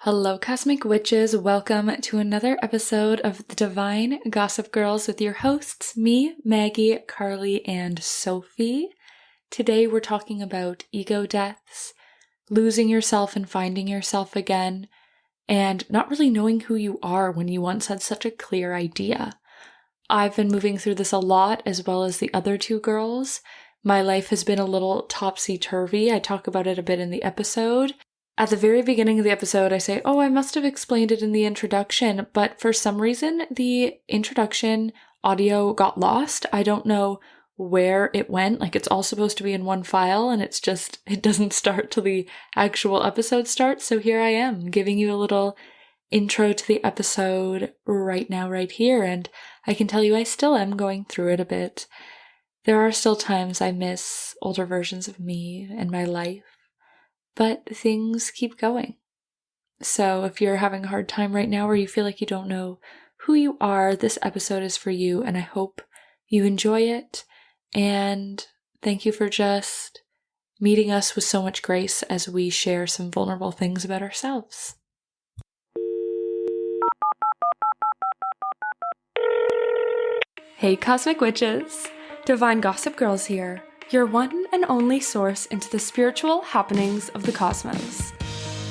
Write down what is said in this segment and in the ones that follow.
Hello, Cosmic Witches. Welcome to another episode of the Divine Gossip Girls with your hosts, me, Maggie, Carly, and Sophie. Today we're talking about ego deaths, losing yourself and finding yourself again, and not really knowing who you are when you once had such a clear idea. I've been moving through this a lot, as well as the other two girls. My life has been a little topsy-turvy. I talk about it a bit in the episode. At the very beginning of the episode, I say, I must have explained it in the introduction, but for some reason, the introduction audio got lost. I don't know where it went. Like, it's all supposed to be in one file, and it doesn't start till the actual episode starts. So here I am, giving you a little intro to the episode right now, right here, and I can tell you I still am going through it a bit. There are still times I miss older versions of me and my life. But things keep going. So if you're having a hard time right now or you feel like you don't know who you are, this episode is for you, and I hope you enjoy it. And thank you for just meeting us with so much grace as we share some vulnerable things about ourselves. Hey, Cosmic Witches! Divine Gossip Girls here. Your one and only source into the spiritual happenings of the cosmos.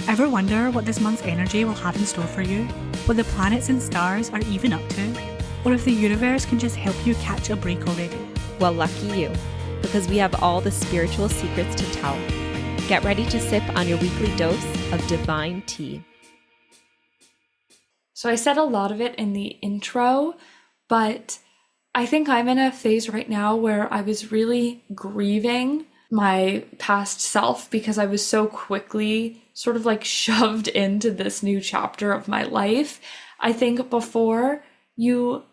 Ever wonder what this month's energy will have in store for you? What the planets and stars are even up to? Or if the universe can just help you catch a break already? Well, lucky you, because we have all the spiritual secrets to tell. Get ready to sip on your weekly dose of divine tea. So I said a lot of it in the intro, but I think I'm in a phase right now where I was really grieving my past self because I was so quickly sort of like shoved into this new chapter of my life. I think before you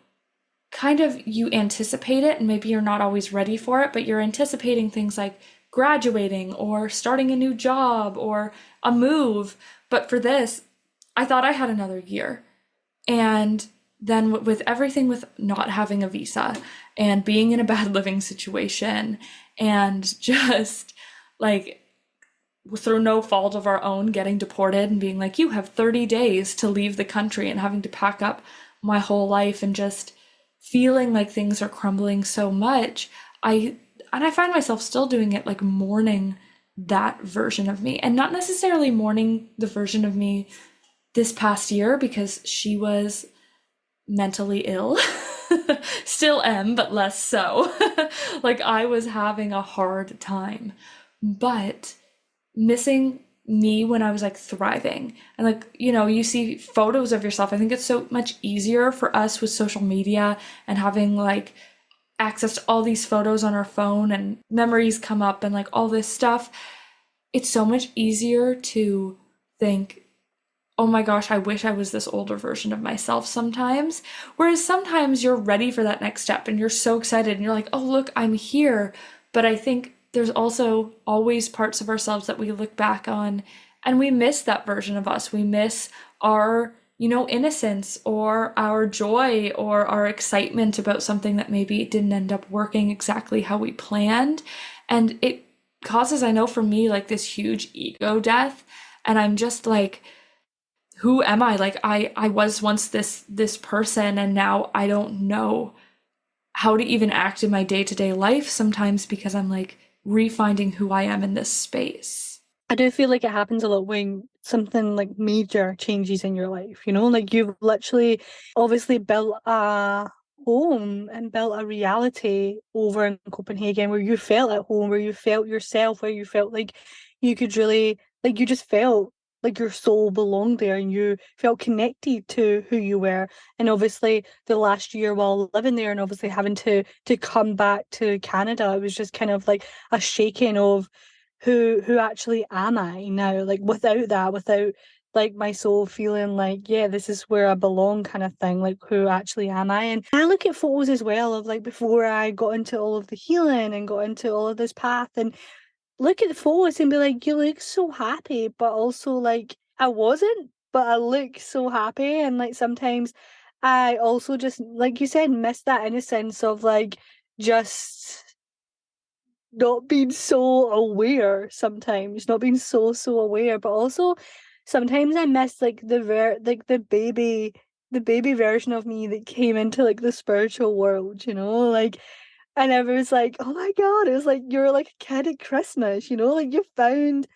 anticipate it, and maybe you're not always ready for it, but you're anticipating things like graduating or starting a new job or a move. But for this, I thought I had another year. And then with everything, with not having a visa and being in a bad living situation and just like through no fault of our own getting deported and being like, you have 30 days to leave the country, and having to pack up my whole life and just feeling like things are crumbling so much, I find myself still doing it, like mourning that version of me, and not necessarily mourning the version of me this past year because she was mentally ill. Still am, but less so. Like, I was having a hard time, but missing me when I was like thriving. And like, you see photos of yourself. I think it's so much easier for us with social media and having like access to all these photos on our phone, and memories come up and like all this stuff. It's so much easier to think, oh my gosh, I wish I was this older version of myself sometimes. Whereas sometimes you're ready for that next step and you're so excited and you're like, oh, look, I'm here. But I think there's also always parts of ourselves that we look back on and we miss that version of us. We miss our, innocence or our joy or our excitement about something that maybe didn't end up working exactly how we planned. And it causes, I know for me, like this huge ego death. And I'm just like, who am I? Like, I was once this person, and now I don't know how to even act in my day-to-day life sometimes because I'm like refinding who I am in this space. I do feel like it happens a lot when something like major changes in your life, like you've literally obviously built a home and built a reality over in Copenhagen where you felt at home, where you felt yourself, where you felt like you could really, like you just felt like your soul belonged there and you felt connected to who you were. And obviously the last year while living there and obviously having to come back to Canada, it was just kind of like a shaking of who actually am I now? Like without like my soul feeling like, yeah, this is where I belong kind of thing, like who actually am I? And I look at photos as well of like before I got into all of the healing and got into all of this path, and look at the photos and be like, you look so happy, but also like I wasn't, but I look so happy. And like sometimes I also just, like you said, miss that innocence of like just not being so aware sometimes, not being so aware, but also sometimes I miss like the baby version of me that came into like the spiritual world, you know, like. And I was like, oh my God, it was like you're like a kid at Christmas, you know, like you found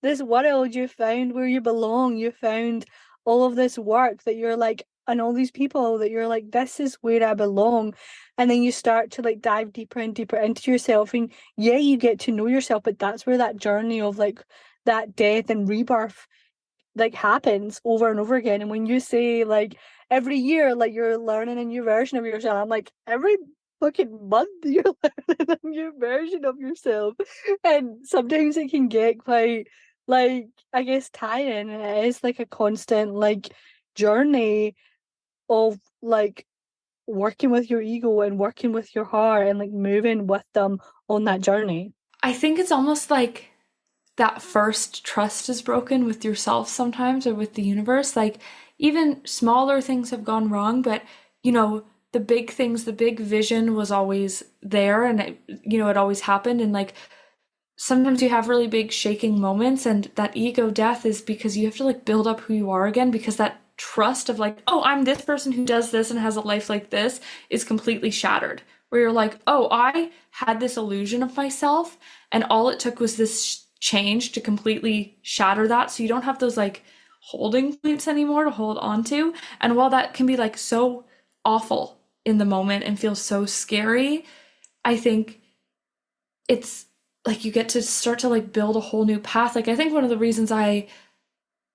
this world, you found where you belong, you found all of this work that you're like, and all these people that you're like, this is where I belong. And then you start to like dive deeper and deeper into yourself. And yeah, you get to know yourself, but that's where that journey of like that death and rebirth like happens over and over again. And when you say like every year, like you're learning a new version of yourself, I'm like every fucking month you're learning a new version of yourself. And sometimes it can get quite like I guess tiring, and it is like a constant like journey of like working with your ego and working with your heart and like moving with them on that journey. I think it's almost like that first trust is broken with yourself sometimes or with the universe. Like, even smaller things have gone wrong, but the big things, the big vision was always there, and it always happened. And like, sometimes you have really big shaking moments, and that ego death is because you have to like build up who you are again, because that trust of like, oh, I'm this person who does this and has a life like this is completely shattered. Where you're like, oh, I had this illusion of myself, and all it took was this change to completely shatter that. So you don't have those like holding points anymore to hold on to. And while that can be like so awful in the moment and feel so scary, I think it's like you get to start to like build a whole new path. Like, I think one of the reasons I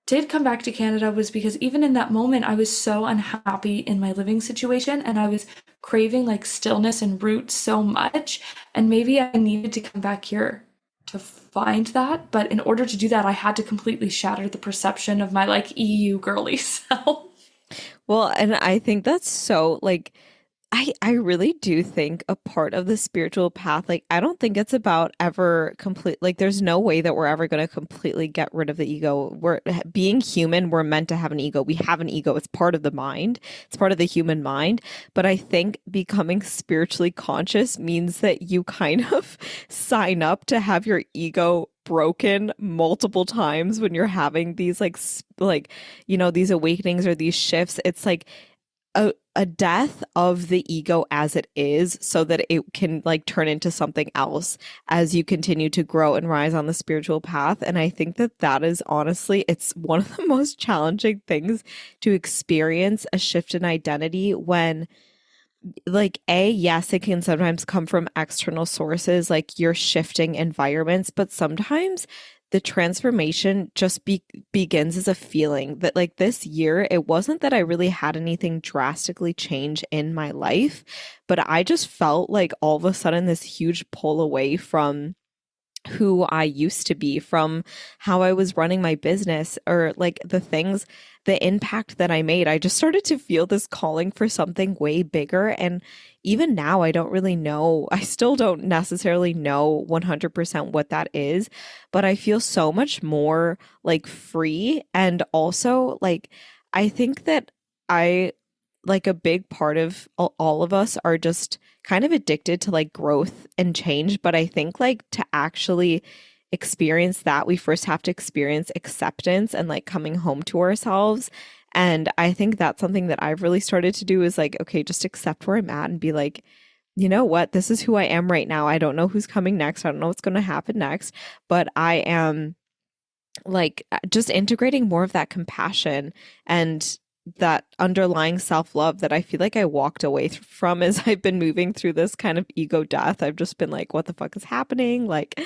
did come back to Canada was because even in that moment, I was so unhappy in my living situation, and I was craving like stillness and roots so much. And maybe I needed to come back here to find that. But in order to do that, I had to completely shatter the perception of my like EU girly self. Well, and I think that's so like I really do think a part of the spiritual path, like I don't think it's about ever complete, like there's no way that we're ever going to completely get rid of the ego. We're being human, we're meant to have an ego. We have an ego. It's part of the mind. It's part of the human mind. But I think becoming spiritually conscious means that you kind of sign up to have your ego broken multiple times when you're having these these awakenings or these shifts. It's like a death of the ego as it is, so that it can like turn into something else as you continue to grow and rise on the spiritual path. And I think that that is honestly, it's one of the most challenging things to experience a shift in identity when like yes, it can sometimes come from external sources, like you're shifting environments, but sometimes the transformation just begins as a feeling that like this year, it wasn't that I really had anything drastically change in my life, but I just felt like all of a sudden this huge pull away from who I used to be, from how I was running my business, or like the impact that I made. I just started to feel this calling for something way bigger. And even now, I don't really know. I still don't necessarily know 100% what that is, but I feel so much more like free. And also, like, I think that I like a big part of all of us are just kind of addicted to like growth and change. But I think like to actually experience that, we first have to experience acceptance and like coming home to ourselves. And I think that's something that I've really started to do is like, okay, just accept where I'm at and be like, you know what, this is who I am right now. I don't know who's coming next. I don't know what's going to happen next, but I am like just integrating more of that compassion and that underlying self-love that I feel like I walked away from as I've been moving through this kind of ego death. I've just been like, what the fuck is happening? Like,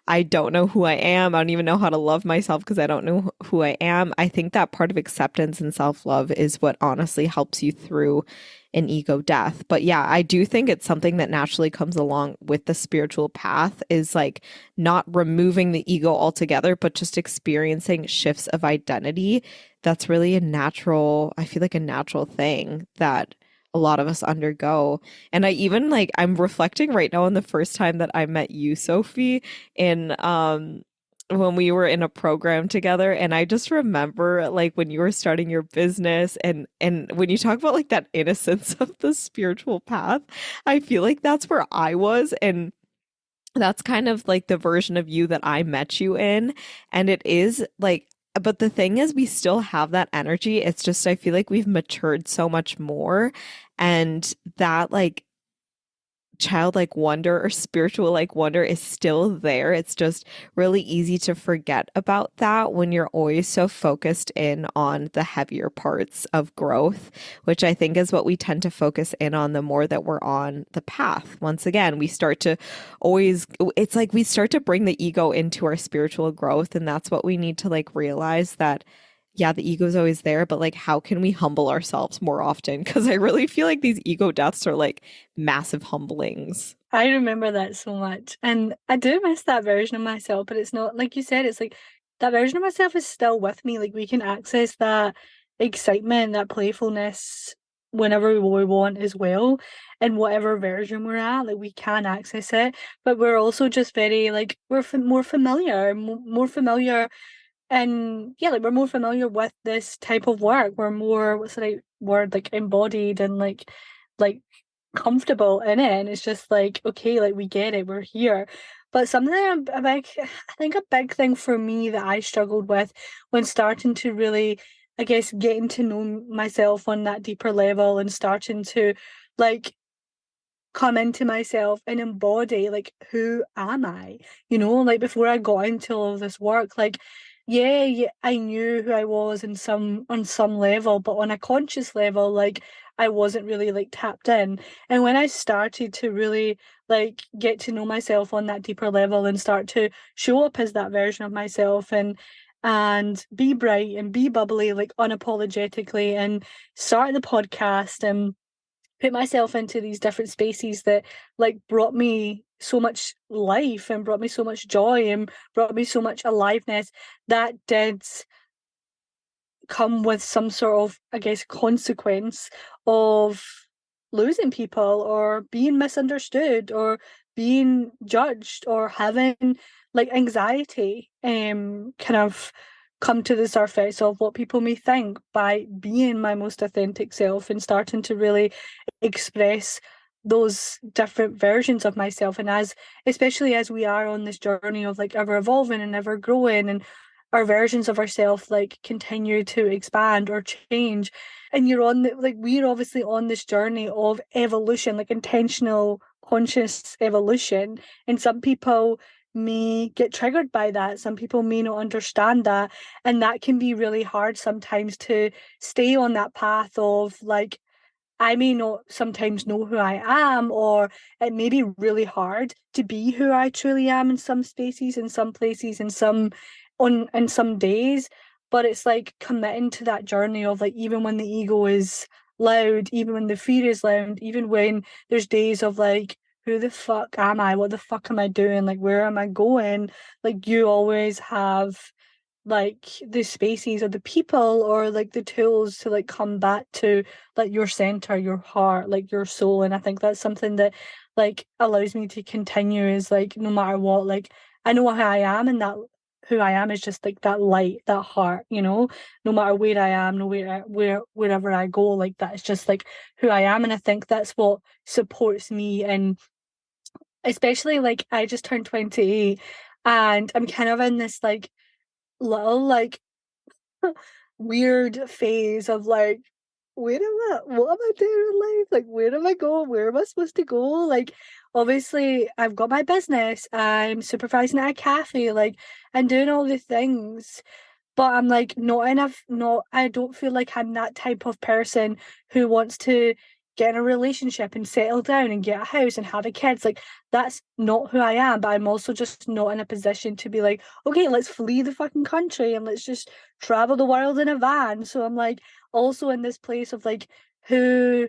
I don't know who I am. I don't even know how to love myself because I don't know who I am. I think that part of acceptance and self-love is what honestly helps you through an ego death. But yeah, I do think it's something that naturally comes along with the spiritual path, is like not removing the ego altogether, but just experiencing shifts of identity. That's really I feel like a natural thing that a lot of us undergo. And I even like, I'm reflecting right now on the first time that I met you, Sophie, in when we were in a program together. And I just remember like when you were starting your business and when you talk about like that innocence of the spiritual path, I feel like that's where I was. And that's kind of like the version of you that I met you in. And it is like, but the thing is, we still have that energy. It's just, I feel like we've matured so much more. And that, like, childlike wonder or spiritual like wonder is still there. It's just really easy to forget about that when you're always so focused in on the heavier parts of growth, which I think is what we tend to focus in on the more that we're on the path. Once again, we start to always, it's like we start to bring the ego into our spiritual growth. And that's what we need to like realize that yeah, the ego's always there, but like, how can we humble ourselves more often? Because I really feel like these ego deaths are like massive humblings. I remember that so much. And I do miss that version of myself, but it's not, like you said, it's like that version of myself is still with me. Like we can access that excitement, that playfulness whenever we want as well. And whatever version we're at, like we can access it. But we're also just very, like, we're more familiar, more familiar. And yeah, like we're more familiar with this type of work. We're more, what's the right word, like embodied and like comfortable in it. And it's just like, okay, like we get it, we're here. But something I think a big thing for me that I struggled with when starting to really, I guess, getting to know myself on that deeper level and starting to like come into myself and embody like who am I? You know, like before I got into all of this work, like yeah, I knew who I was in some on some level, but on a conscious level, like I wasn't really like tapped in. And when I started to really like get to know myself on that deeper level and start to show up as that version of myself and be bright and be bubbly like unapologetically and start the podcast and put myself into these different spaces that like brought me so much life and brought me so much joy and brought me so much aliveness that did come with some sort of, I guess, consequence of losing people or being misunderstood or being judged or having like anxiety kind of come to the surface of what people may think by being my most authentic self and starting to really express those different versions of myself. And as especially as we are on this journey of like ever evolving and ever growing and our versions of ourselves like continue to expand or change, and you're on the, like we're obviously on this journey of evolution, like intentional conscious evolution, and some people may get triggered by that, some people may not understand that, and that can be really hard sometimes to stay on that path of like I may not sometimes know who I am, or it may be really hard to be who I truly am in some spaces, in some places, in some on in some days. But it's like committing to that journey of like even when the ego is loud, even when the fear is loud, even when there's days of like, who the fuck am I? What the fuck am I doing? Like where am I going? Like you always have like the spaces or the people or like the tools to like come back to like your center, your heart, like your soul. And I think that's something that like allows me to continue is like no matter what, like I know who I am, and that who I am is just like that light, that heart, you know, no matter where I am, no wherever I go, like that's just like who I am. And I think that's what supports me, and especially like I just turned 28 and I'm kind of in this like little like weird phase of like, where am I? What am I doing in life? Like, where am I going? Where am I supposed to go? Like, obviously, I've got my business. I'm supervising at a cafe. Like, and doing all the things, but I'm like not enough. Not, I don't feel like I'm that type of person who wants to get in a relationship and settle down and get a house and have a kids. Like that's not who I am. But I'm also just not in a position to be like, okay, let's flee the fucking country and let's just travel the world in a van. So I'm like also in this place of like who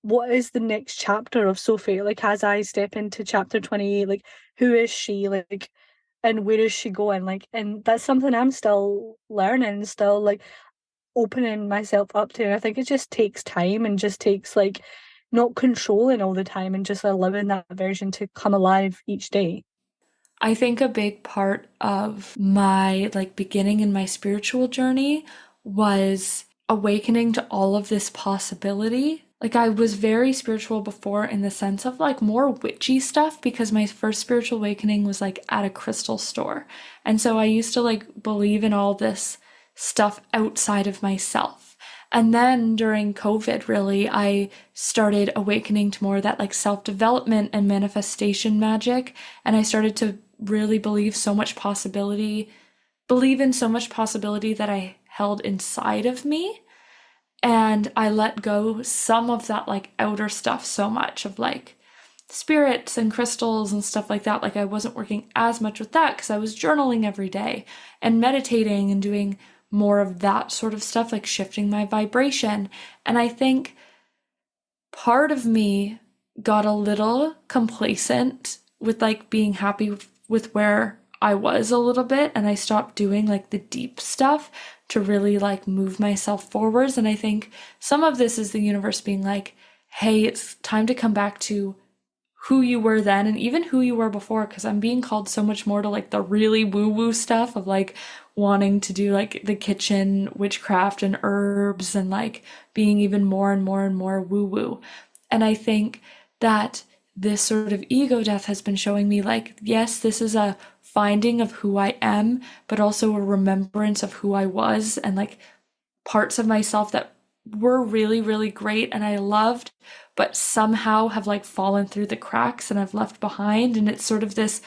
what is the next chapter of Sophie? Like as I step into chapter 28, like who is she? Like and where is she going? Like and that's something I'm still learning, still like opening myself up to. I think it just takes time and just takes like not controlling all the time and just allowing that version to come alive each day. I think a big part of my like beginning in my spiritual journey was awakening to all of this possibility. like I was very spiritual before in the sense of like more witchy stuff because my first spiritual awakening was like at a crystal store. And so I used to like believe in all this stuff outside of myself. And then during COVID, really, I started awakening to more of that like self development and manifestation magic. And I started to really believe in so much possibility that I held inside of me. And I let go some of that like outer stuff so much of like spirits and crystals and stuff like that. Like I wasn't working as much with that because I was journaling every day and meditating and doing more of that sort of stuff, like shifting my vibration. And I think part of me got a little complacent with like being happy with where I was a little bit, and I stopped doing like the deep stuff to really like move myself forwards. And I think some of this is the universe being like, hey, it's time to come back to who you were then and even who you were before, because I'm being called so much more to like the really woo-woo stuff of like wanting to do like the kitchen witchcraft and herbs and like being even more and more and more woo-woo. And I think that this sort of ego death has been showing me like, yes, this is a finding of who I am, but also a remembrance of who I was and like parts of myself that were really, really great and I loved, but somehow have like fallen through the cracks and I've left behind. And it's sort of this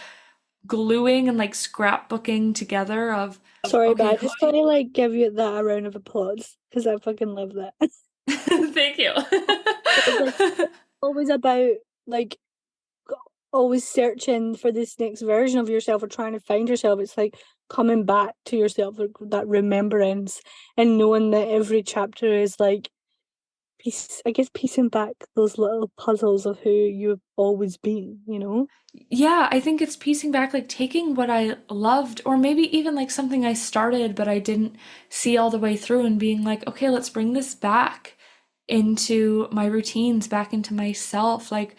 gluing and like scrapbooking together of, Sorry, but okay, I just gotta like give you that a round of applause because I fucking love that. thank you. It's like always about like always searching for this next version of yourself or trying to find yourself. It's like coming back to yourself, like that remembrance and knowing that every chapter is like piecing back those little puzzles of who you've always been, you know? Yeah, I think it's piecing back, like taking what I loved, or maybe even like something I started but I didn't see all the way through and being like, okay, let's bring this back into my routines, back into myself. Like,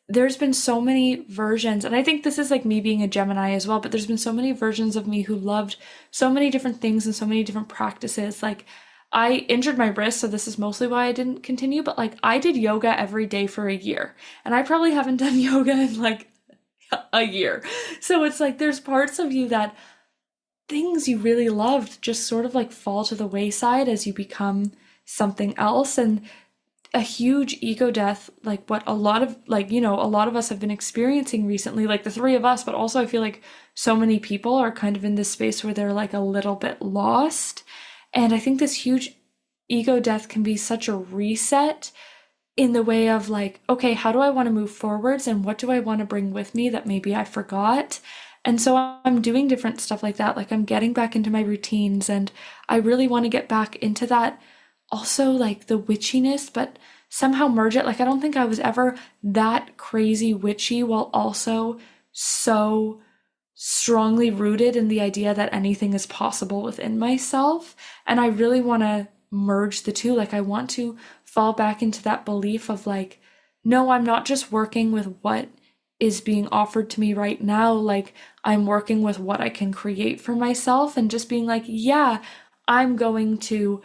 there's been so many versions, and I think this is like me being a Gemini as well, but there's been so many versions of me who loved so many different things and so many different practices. Like, I injured my wrist, so this is mostly why I didn't continue, but like, I did yoga every day for a year, and I probably haven't done yoga in like a year. So it's like there's parts of you that things you really loved just sort of like fall to the wayside as you become something else. And a huge ego death, like what a lot of like, a lot of us have been experiencing recently, like the three of us, but also I feel like so many people are kind of in this space where they're like a little bit lost. And I think this huge ego death can be such a reset in the way of like, okay, how do I want to move forwards and what do I want to bring with me that maybe I forgot? And so I'm doing different stuff like that. Like I'm getting back into my routines and I really want to get back into that. Also, like the witchiness, but somehow merge it. Like I don't think I was ever that crazy witchy while also so strongly rooted in the idea that anything is possible within myself. And I really want to merge the two. Like I want to fall back into that belief of like, no, I'm not just working with what is being offered to me right now. Like I'm working with what I can create for myself and just being like, yeah, I'm going to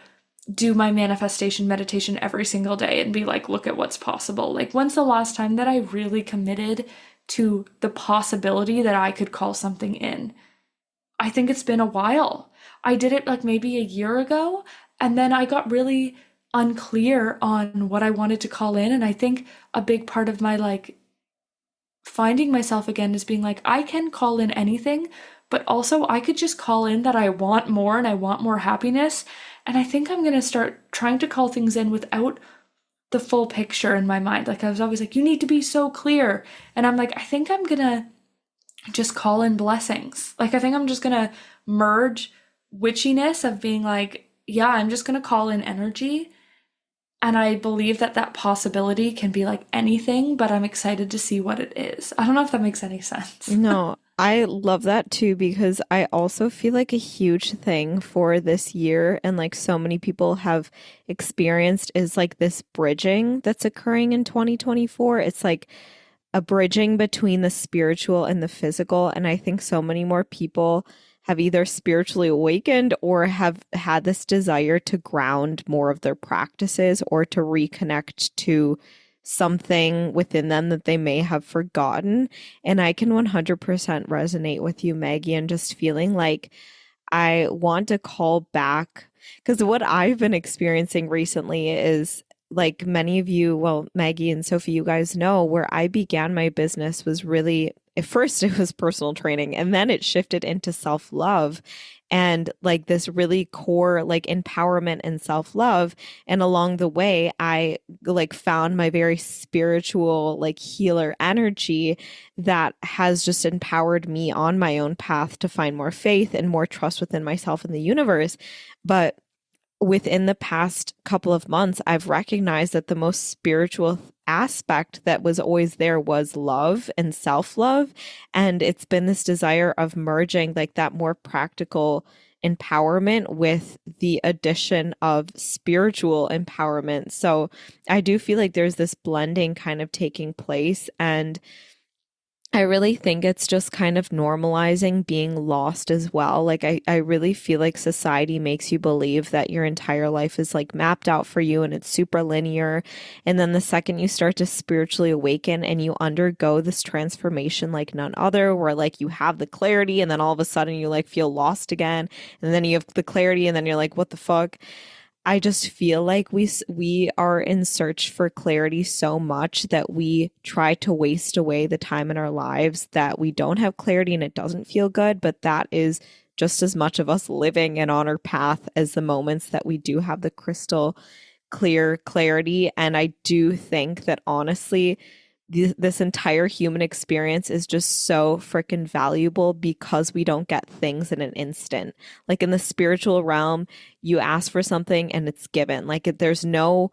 do my manifestation meditation every single day and be like, look at what's possible. Like, when's the last time that I really committed to the possibility that I could call something in? I think it's been a while. I did it like maybe a year ago, and then I got really unclear on what I wanted to call in. And I think a big part of my like finding myself again is being like, I can call in anything, but also I could just call in that I want more and I want more happiness. And I think I'm going to start trying to call things in without the full picture in my mind. Like I was always like, you need to be so clear. And I'm like, I think I'm going to just call in blessings. Like I think I'm just going to merge witchiness of being like, yeah, I'm just going to call in energy. And I believe that that possibility can be like anything, but I'm excited to see what it is. I don't know if that makes any sense. No, I love that too because I also feel like a huge thing for this year and like so many people have experienced is like this bridging that's occurring in 2024. It's like a bridging between the spiritual and the physical. And I think so many more people have either spiritually awakened or have had this desire to ground more of their practices or to reconnect to something within them that they may have forgotten. And I can 100% resonate with you, Maggie, and just feeling like I want to call back, because what I've been experiencing recently is, like many of you, well, Maggie and Sophie, you guys know, where I began my business was really, at first it was personal training, and then it shifted into self-love and like this really core like empowerment and self-love. And along the way, I like found my very spiritual like healer energy that has just empowered me on my own path to find more faith and more trust within myself and the universe. But within the past couple of months, I've recognized that the most spiritual aspect that was always there was love and self-love. And it's been this desire of merging like that more practical empowerment with the addition of spiritual empowerment. So I do feel like there's this blending kind of taking place. And I really think it's just kind of normalizing being lost as well. Like I really feel like society makes you believe that your entire life is like mapped out for you and it's super linear. And then the second you start to spiritually awaken and you undergo this transformation like none other, where like you have the clarity and then all of a sudden you like feel lost again. And then you have the clarity and then you're like, what the fuck? I just feel like we are in search for clarity so much that we try to waste away the time in our lives that we don't have clarity and it doesn't feel good. But that is just as much of us living and on our path as the moments that we do have the crystal clear clarity. And I do think that honestly, this entire human experience is just so freaking valuable because we don't get things in an instant. Like in the spiritual realm, you ask for something and it's given. Like there's no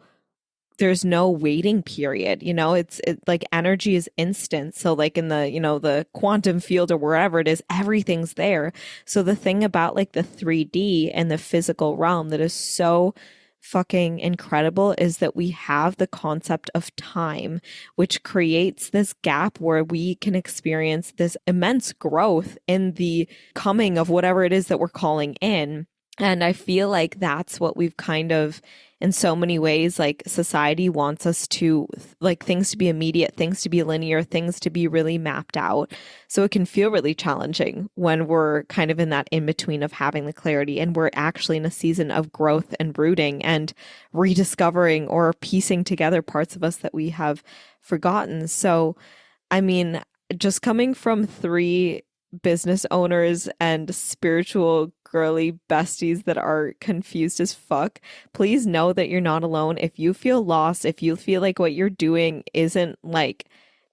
waiting period, you know. It's like energy is instant. So like in the, you know, the quantum field or wherever it is, everything's there. So the thing about like the 3D and the physical realm that is so fucking incredible is that we have the concept of time, which creates this gap where we can experience this immense growth in the coming of whatever it is that we're calling in. And I feel like that's what we've kind of, in so many ways, like society wants us to, like things to be immediate, things to be linear, things to be really mapped out. So it can feel really challenging when we're kind of in that in between of having the clarity and we're actually in a season of growth and rooting and rediscovering or piecing together parts of us that we have forgotten. So, I mean, just coming from 3 business owners and spiritual girly besties that are confused as fuck, please know that you're not alone. If you feel lost, if you feel like what you're doing isn't like,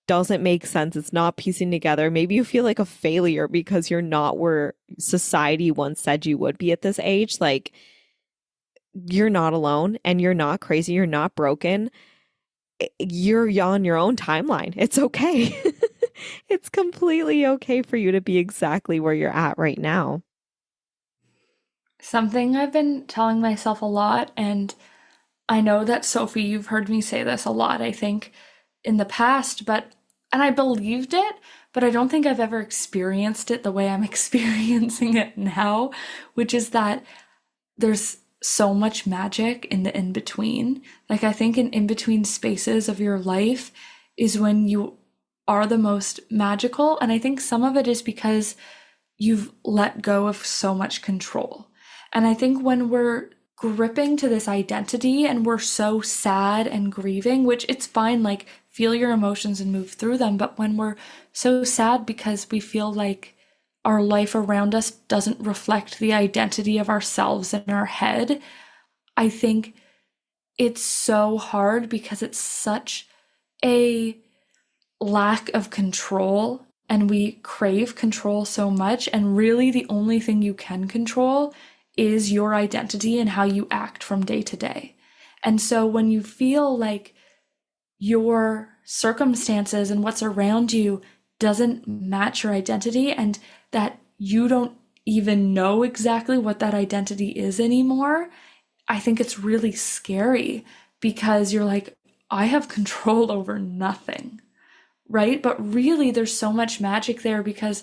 doesn't make sense, it's not piecing together, maybe you feel like a failure because you're not where society once said you would be at this age, like you're not alone and you're not crazy, you're not broken. You're on your own timeline. It's okay. It's completely okay for you to be exactly where you're at right now. Something I've been telling myself a lot, and I know that Sophie, you've heard me say this a lot, I think, in the past, and I believed it, but I don't think I've ever experienced it the way I'm experiencing it now, which is that there's so much magic in the in-between. Like, I think in in-between spaces of your life is when you are the most magical, and I think some of it is because you've let go of so much control. And I think when we're gripping to this identity and we're so sad and grieving, which it's fine, like feel your emotions and move through them, but when we're so sad because we feel like our life around us doesn't reflect the identity of ourselves in our head, I think it's so hard because it's such a lack of control and we crave control so much, and really the only thing you can control is your identity and how you act from day to day. And so when you feel like your circumstances and what's around you doesn't match your identity and that you don't even know exactly what that identity is anymore, I think it's really scary because you're like, I have control over nothing. Right? But really, there's so much magic there because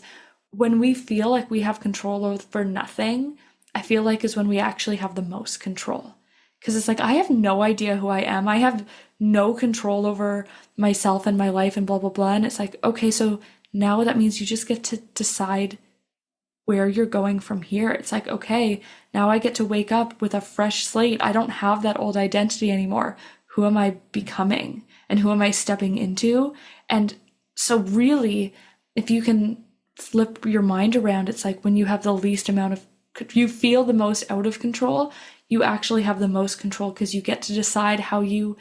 when we feel like we have control over nothing, I feel like is when we actually have the most control. Because it's like, I have no idea who I am. I have no control over myself and my life and blah, blah, blah. And it's like, okay, so now that means you just get to decide where you're going from here. It's like, okay, now I get to wake up with a fresh slate. I don't have that old identity anymore. Who am I becoming? And who am I stepping into? And so, really, if you can flip your mind around, it's like when you have the least amount of, you feel the most out of control, you actually have the most control because you get to decide how you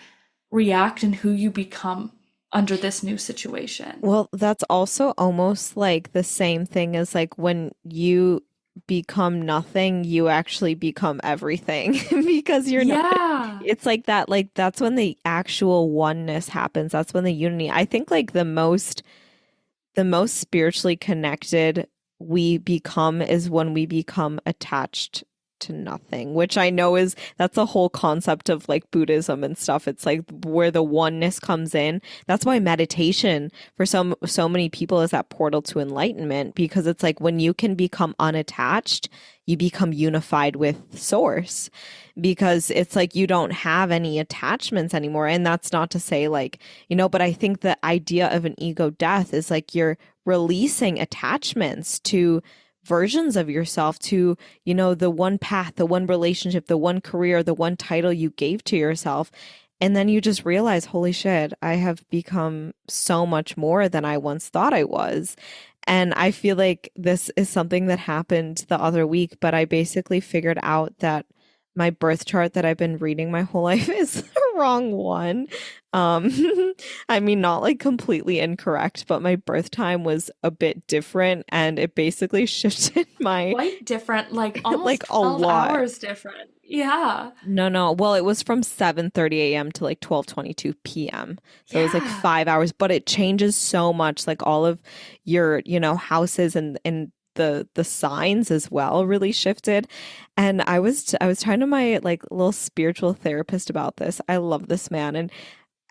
react and who you become under this new situation. Well, that's also almost like the same thing as like when you become nothing, you actually become everything because you're not. Yeah. It's like that's when the actual oneness happens. That's when the unity. I think like the most spiritually connected we become is when we become attached to nothing, which I know that's a whole concept of like Buddhism and stuff. It's like where the oneness comes in. That's why meditation for so many people is that portal to enlightenment, because it's like when you can become unattached, you become unified with source, because it's like you don't have any attachments anymore. And that's not to say like, but I think the idea of an ego death is like you're releasing attachments to versions of yourself, to the one path, the one relationship, the one career, the one title you gave to yourself. And then you just realize, holy shit, I have become so much more than I once thought I was. And I feel like this is something that happened the other week, but I basically figured out that my birth chart that I've been reading my whole life is the wrong one. Um, I mean, not like completely incorrect, but my birth time was a bit different and it basically shifted my Quite different, like almost like a 12 lot. hours different. Yeah. No. Well, it was from 7:30 a.m. to like 12:22 p.m. So it was like Yeah. 5 hours, but it changes so much. Like all of your, houses and the signs as well really shifted. And I was talking to my like little spiritual therapist about this. I love this man, and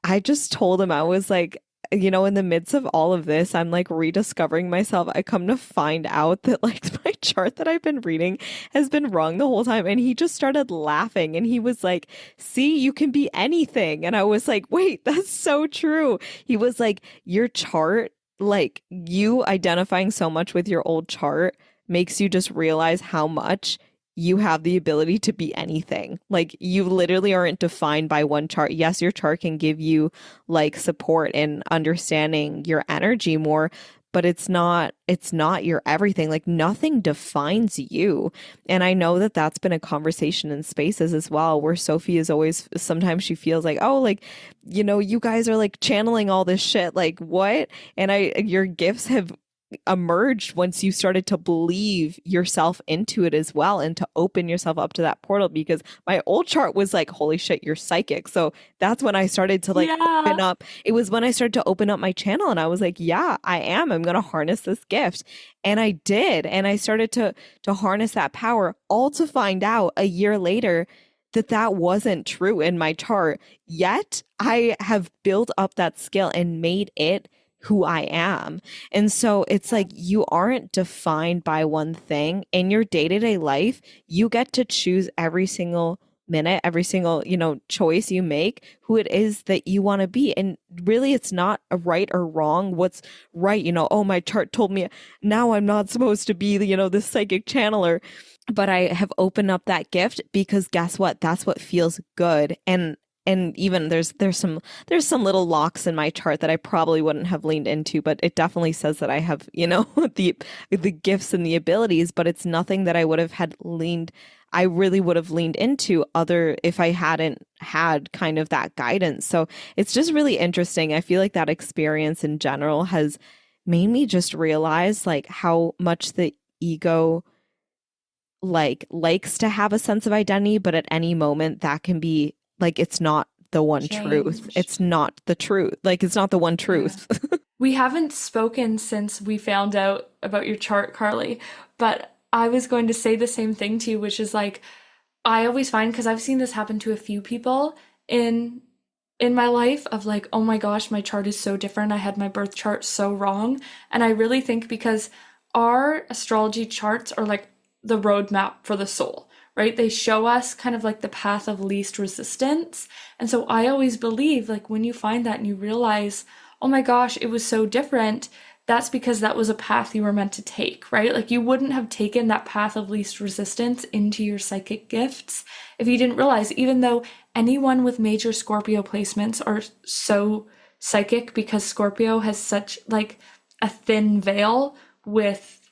I just told him, I was like, in the midst of all of this, I'm like rediscovering myself. I come to find out that like my chart that I've been reading has been wrong the whole time. And he just started laughing and he was like, see, you can be anything. And I was like, wait, that's so true. He was like, your chart, like you identifying so much with your old chart makes you just realize how much you have the ability to be anything. Like you literally aren't defined by one chart. Yes, your chart can give you like support in understanding your energy more, but it's not your everything. Like nothing defines you. And I know that that's been a conversation in spaces as well, where Sophie is always, sometimes she feels like, oh, like, you guys are like channeling all this shit. Like what? And your gifts have emerged once you started to believe yourself into it as well, and to open yourself up to that portal, because my old chart was like, holy shit, you're psychic. So that's when I started to like open Yeah. up. It was when I started to open up my channel and I was like, yeah, I'm going to harness this gift. And I did. And I started to harness that power, all to find out a year later that wasn't true in my chart. Yet I have built up that skill and made it who I am. And so it's like you aren't defined by one thing. In your day-to-day life, you get to choose every single minute, every single, choice you make, who it is that you want to be. And really, it's not a right or wrong. What's right, oh, my chart told me now I'm not supposed to be, this psychic channeler. But I have opened up that gift because guess what? That's what feels good. And even there's some little locks in my chart that I probably wouldn't have leaned into, but it definitely says that I have, the gifts and the abilities, but it's nothing that I really would have leaned into other if I hadn't had kind of that guidance. So it's just really interesting. I feel like that experience in general has made me just realize like how much the ego likes to have a sense of identity, but at any moment that can be like, it's not the one truth. Change. It's not the truth. Like, it's not the one truth. We haven't spoken since we found out about your chart, Carly, but I was going to say the same thing to you, which is like, I always find, because I've seen this happen to a few people in my life, of like, oh my gosh, my chart is so different. I had my birth chart so wrong. And I really think because our astrology charts are like the roadmap for the soul, right? They show us kind of like the path of least resistance. And so I always believe, like, when you find that and you realize, oh my gosh, it was so different, that's because that was a path you were meant to take, right? Like, you wouldn't have taken that path of least resistance into your psychic gifts if you didn't realize, even though anyone with major Scorpio placements are so psychic, because Scorpio has such like a thin veil with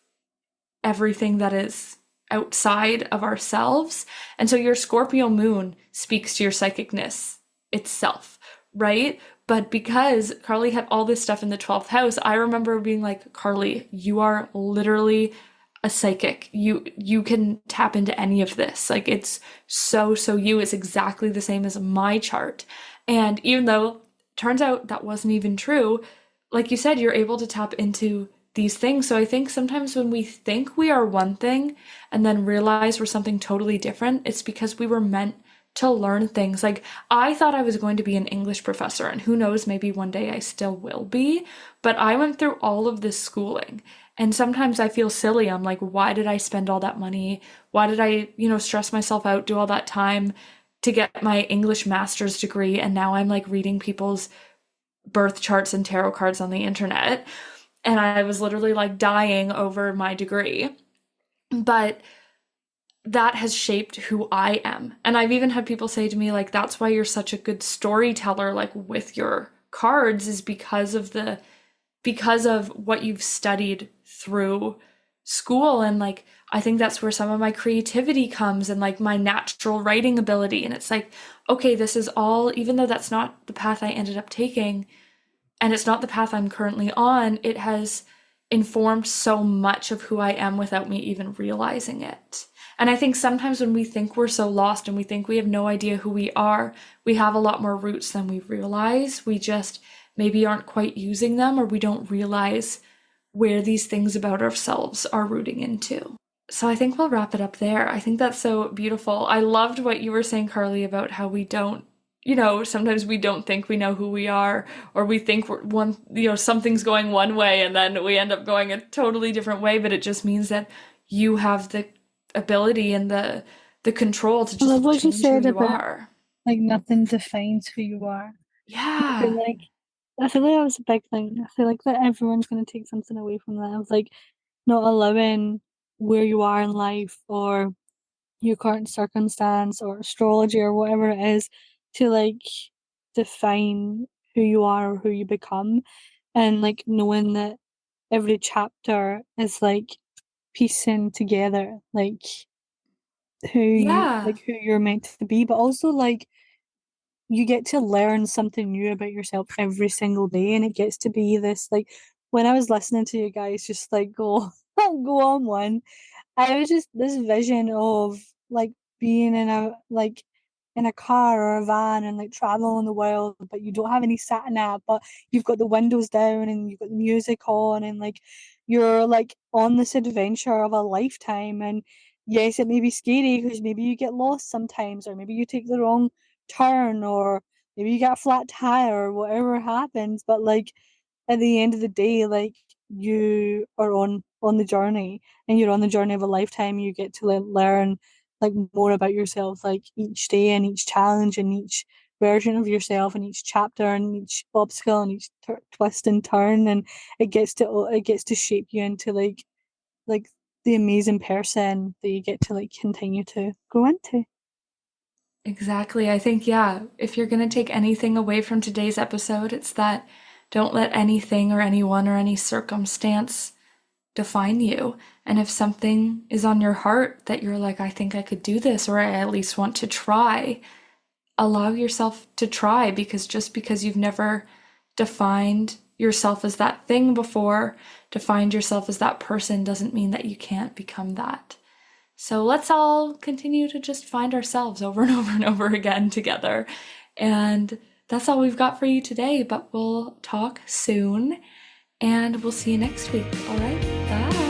everything that is outside of ourselves. And so your Scorpio moon speaks to your psychicness itself, right? But because Carly had all this stuff in the 12th house, I remember being like, Carly, you are literally a psychic. You can tap into any of this. Like, it's so you. It's exactly the same as my chart. And even though turns out that wasn't even true, like you said, you're able to tap into these things. So I think sometimes when we think we are one thing and then realize we're something totally different, it's because we were meant to learn things. Like, I thought I was going to be an English professor, and who knows, maybe one day I still will be, but I went through all of this schooling. And sometimes I feel silly. I'm like, why did I spend all that money? Why did I, stress myself out, do all that time to get my English master's degree? And now I'm like reading people's birth charts and tarot cards on the internet. And I was literally like dying over my degree. But that has shaped who I am. And I've even had people say to me, like, that's why you're such a good storyteller, like, with your cards, is because of what you've studied through school. And like, I think that's where some of my creativity comes, and like my natural writing ability. And it's like, okay, this is all, even though that's not the path I ended up taking, and it's not the path I'm currently on, it has informed so much of who I am without me even realizing it. And I think sometimes when we think we're so lost and we think we have no idea who we are, we have a lot more roots than we realize. We just maybe aren't quite using them, or we don't realize where these things about ourselves are rooting into. So I think we'll wrap it up there. I think that's so beautiful. I loved what you were saying, Carly, about how we don't, sometimes we don't think we know who we are, or we think we're one, something's going one way and then we end up going a totally different way. But it just means that you have the ability and the control to I love just what you change who said you about are. like nothing defines who you are. I feel Yeah. like I feel like that was a big thing. I feel like that everyone's gonna take something away from that. Of like not allowing where you are in life or your current circumstance or astrology or whatever it is to like define who you are or who you become, and like knowing that every chapter is like piecing together like Yeah. who you're meant to be, but also like you get to learn something new about yourself every single day, and it gets to be this like when I was listening to you guys just like go go on one, I was just this vision of like being in a car or a van and like traveling the world, but you don't have any sat nav, but you've got the windows down and you've got the music on, and like you're like on this adventure of a lifetime. And yes, it may be scary because maybe you get lost sometimes, or maybe you take the wrong turn, or maybe you get a flat tire or whatever happens. But like at the end of the day, like you are on the journey, and you're on the journey of a lifetime. You get to learn like more about yourself like each day, and each challenge, and each version of yourself, and each chapter, and each obstacle, and each twist and turn, and it gets to shape you into like the amazing person that you get to like continue to grow into. Exactly. I think, yeah, if you're going to take anything away from today's episode, it's that don't let anything or anyone or any circumstance define you. And if something is on your heart that you're like, I think I could do this, or I at least want to try, allow yourself to try, because just because you've never defined yourself as that thing before, defined yourself as that person, doesn't mean that you can't become that. So let's all continue to just find ourselves over and over and over again together. And that's all we've got for you today, but we'll talk soon and we'll see you next week. All right, bye.